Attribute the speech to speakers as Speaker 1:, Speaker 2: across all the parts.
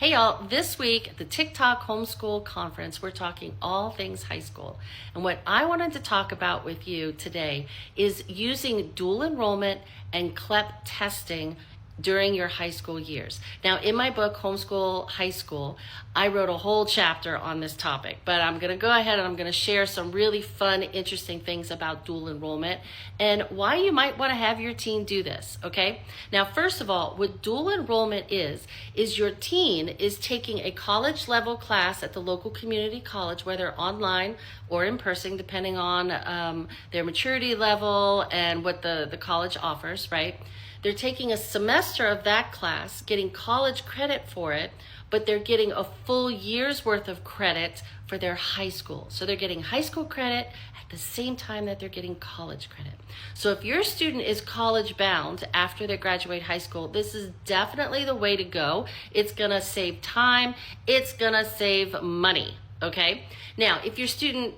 Speaker 1: Hey y'all, this week at the TikTok Homeschool Conference, we're talking all things high school. And what I wanted to talk about with you today is using dual enrollment and CLEP testing during your high school years. Now, in my book, Homeschool High School, I wrote a whole chapter on this topic, but I'm going to go ahead and I'm going to share some really fun, interesting things about dual enrollment and why you might want to have your teen do this, okay? Now, first of all, what dual enrollment is your teen is taking a college level class at the local community college, whether online or in person, depending on their maturity level and what the college offers, right? They're taking a semester of that class, getting college credit for it, but they're getting a full year's worth of credit for their high school. So they're getting high school credit at the same time that they're getting college credit. So if your student is college bound after they graduate high school, this is definitely the way to go. It's gonna save time, it's gonna save money, okay? Now, if your student,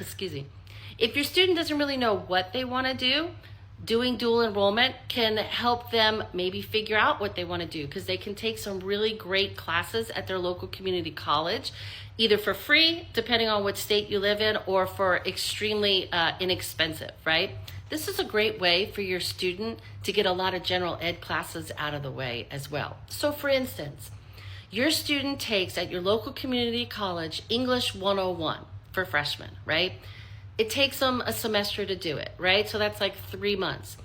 Speaker 1: excuse me, if your student doesn't really know what they wanna do, doing dual enrollment can help them maybe figure out what they want to do, because they can take some really great classes at their local community college, either for free, depending on what state you live in, or for extremely inexpensive, right? This is a great way for your student to get a lot of general ed classes out of the way as well. So for instance, your student takes at your local community college English 101 for freshmen, right? It takes them a semester to do it, right? So that's like 3 months.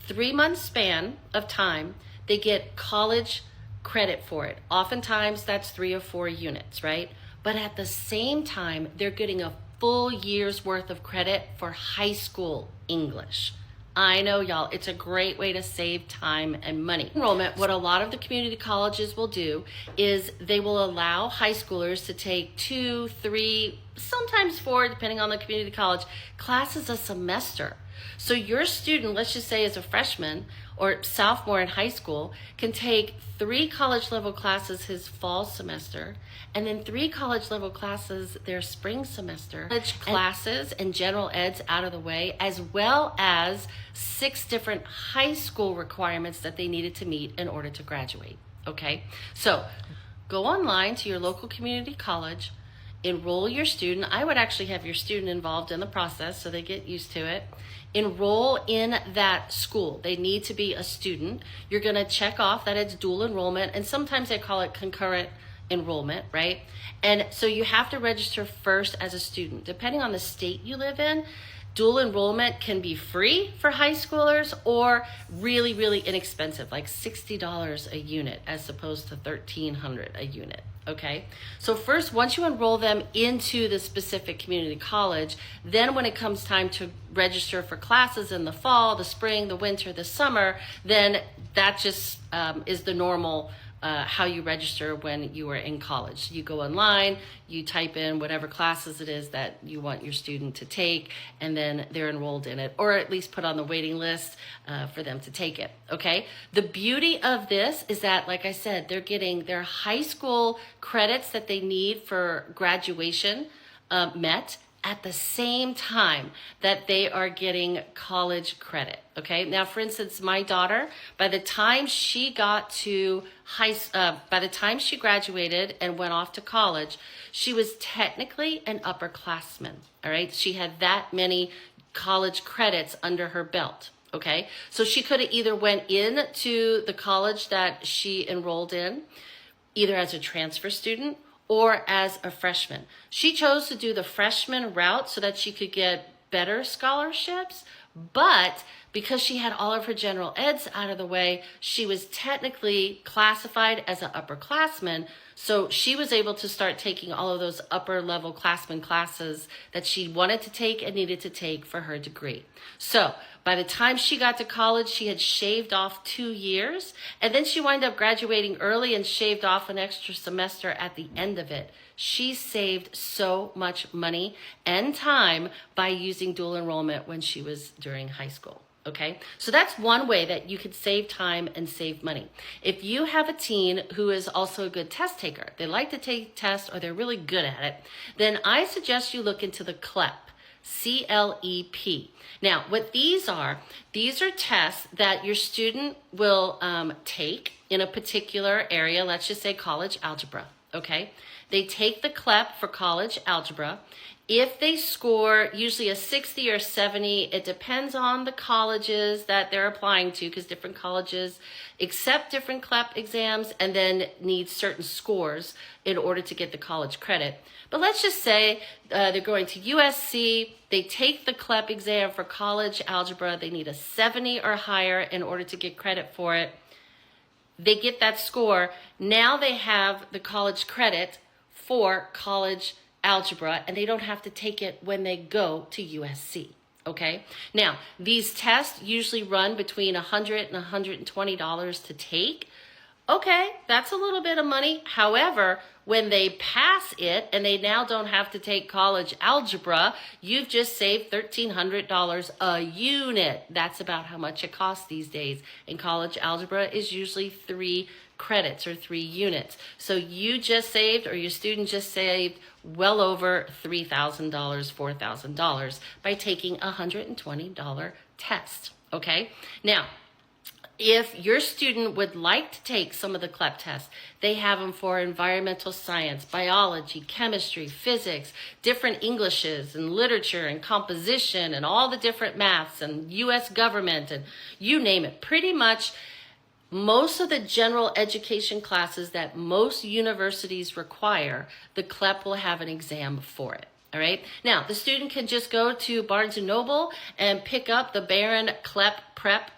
Speaker 1: 3 month span of time, they get college credit for it. Oftentimes that's 3 or 4 units, right? But at the same time, they're getting a full year's worth of credit for high school English. I know, y'all, it's a great way to save time and money. Enrollment, what a lot of the community colleges will do is they will allow high schoolers to take 2, 3, sometimes 4, depending on the community college, classes a semester. So your student, let's just say is a freshman or sophomore in high school, can take 3 college level classes his fall semester, and then 3 college level classes their spring semester. College classes and general eds out of the way, as well as 6 different high school requirements that they needed to meet in order to graduate, okay? So go online to your local community college, enroll your student. I would actually have your student involved in the process so they get used to it. Enroll in that school. They need to be a student. You're gonna check off that it's dual enrollment, and sometimes they call it concurrent enrollment, right? And so you have to register first as a student. Depending on the state you live in, dual enrollment can be free for high schoolers or really, really inexpensive, like $60 a unit as opposed to $1,300 a unit, okay? So first, once you enroll them into the specific community college, then when it comes time to register for classes in the fall, the spring, the winter, the summer, then that just is the normal how you register when you are in college. You go online, you type in whatever classes it is that you want your student to take, and then they're enrolled in it, or at least put on the waiting list for them to take it, okay? The beauty of this is that, like I said, they're getting their high school credits that they need for graduation met at the same time that they are getting college credit, okay? Now, for instance, my daughter, by the time she got to by the time she graduated and went off to college, she was technically an upperclassman, all right? She had that many college credits under her belt, okay? So she could have either went into the college that she enrolled in, either as a transfer student or as a freshman. She chose to do the freshman route so that she could get better scholarships, but because she had all of her general eds out of the way, she was technically classified as an upperclassman, so she was able to start taking all of those upper level classman classes that she wanted to take and needed to take for her degree. So by the time she got to college, she had shaved off 2 years, and then she wound up graduating early and shaved off an extra semester at the end of it. She saved so much money and time by using dual enrollment when she was during high school. Okay, so that's one way that you could save time and save money. If you have a teen who is also a good test taker, they like to take tests or they're really good at it, then I suggest you look into the CLEP. CLEP. Now, what these are tests that your student will take in a particular area. Let's just say college algebra, okay? They take the CLEP for college algebra. If they score usually a 60 or 70, it depends on the colleges that they're applying to, because different colleges accept different CLEP exams and then need certain scores in order to get the college credit. But let's just say they're going to USC, they take the CLEP exam for college algebra, they need a 70 or higher in order to get credit for it. They get that score, now they have the college credit for college algebra, and they don't have to take it when they go to USC, okay? Now, these tests usually run between $100 and $120 to take. Okay, that's a little bit of money. However, when they pass it and they now don't have to take college algebra, you've just saved $1,300 a unit. That's about how much it costs these days. And college algebra is usually 3 credits or 3 units. So you just saved, or your student just saved, well over $3,000, $4,000 by taking a $120 test, okay? Now, if your student would like to take some of the CLEP tests, they have them for environmental science, biology, chemistry, physics, different Englishes and literature and composition and all the different maths and U.S. government and you name it. Pretty much most of the general education classes that most universities require, the CLEP will have an exam for it. All right. Now, the student can just go to Barnes & Noble and pick up the Barron CLEP Prep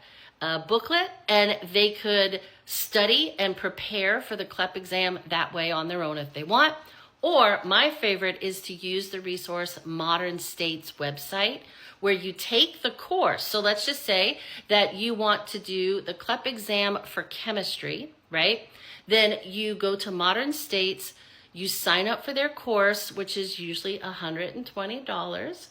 Speaker 1: booklet, and they could study and prepare for the CLEP exam that way on their own if they want. Or my favorite is to use the resource Modern States website, where you take the course. So let's just say that you want to do the CLEP exam for chemistry, right? Then you go to Modern States, you sign up for their course, which is usually $120.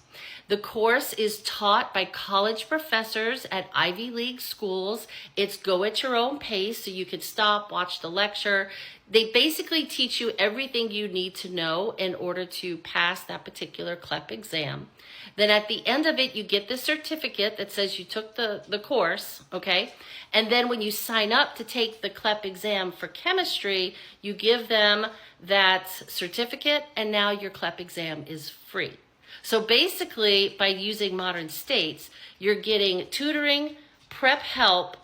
Speaker 1: The course is taught by college professors at Ivy League schools. It's go at your own pace, so you could stop, watch the lecture. They basically teach you everything you need to know in order to pass that particular CLEP exam. Then at the end of it, you get the certificate that says you took the course, okay? And then when you sign up to take the CLEP exam for chemistry, you give them that certificate, and now your CLEP exam is free. So basically, by using Modern States, you're getting tutoring, prep help,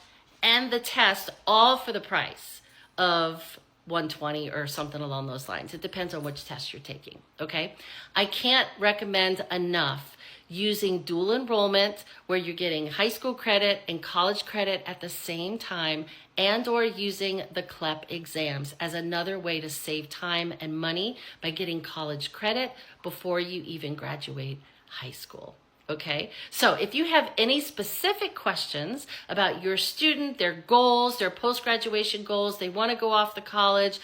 Speaker 1: and the test all for the price of $120 or something along those lines. It depends on which test you're taking, okay? I can't recommend enough using dual enrollment, where you're getting high school credit and college credit at the same time, and or using the CLEP exams as another way to save time and money by getting college credit before you even graduate high school. Okay, so if you have any specific questions about your student, their goals, their post-graduation goals, they want to go off to college,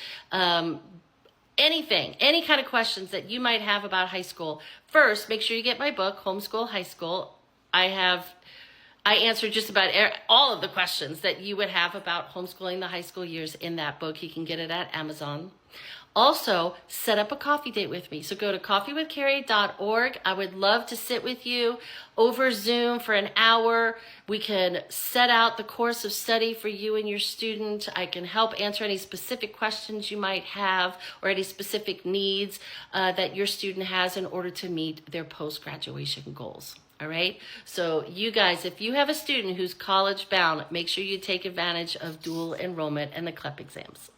Speaker 1: anything, any kind of questions that you might have about high school, first, make sure you get my book, Homeschool High School. I answer just about all of the questions that you would have about homeschooling the high school years in that book. You can get it at Amazon. Also, set up a coffee date with me. So go to coffeewithcarrie.org. I would love to sit with you over Zoom for an hour. We can set out the course of study for you and your student. I can help answer any specific questions you might have or any specific needs that your student has in order to meet their post-graduation goals. All right. So you guys, if you have a student who's college bound, make sure you take advantage of dual enrollment and the CLEP exams.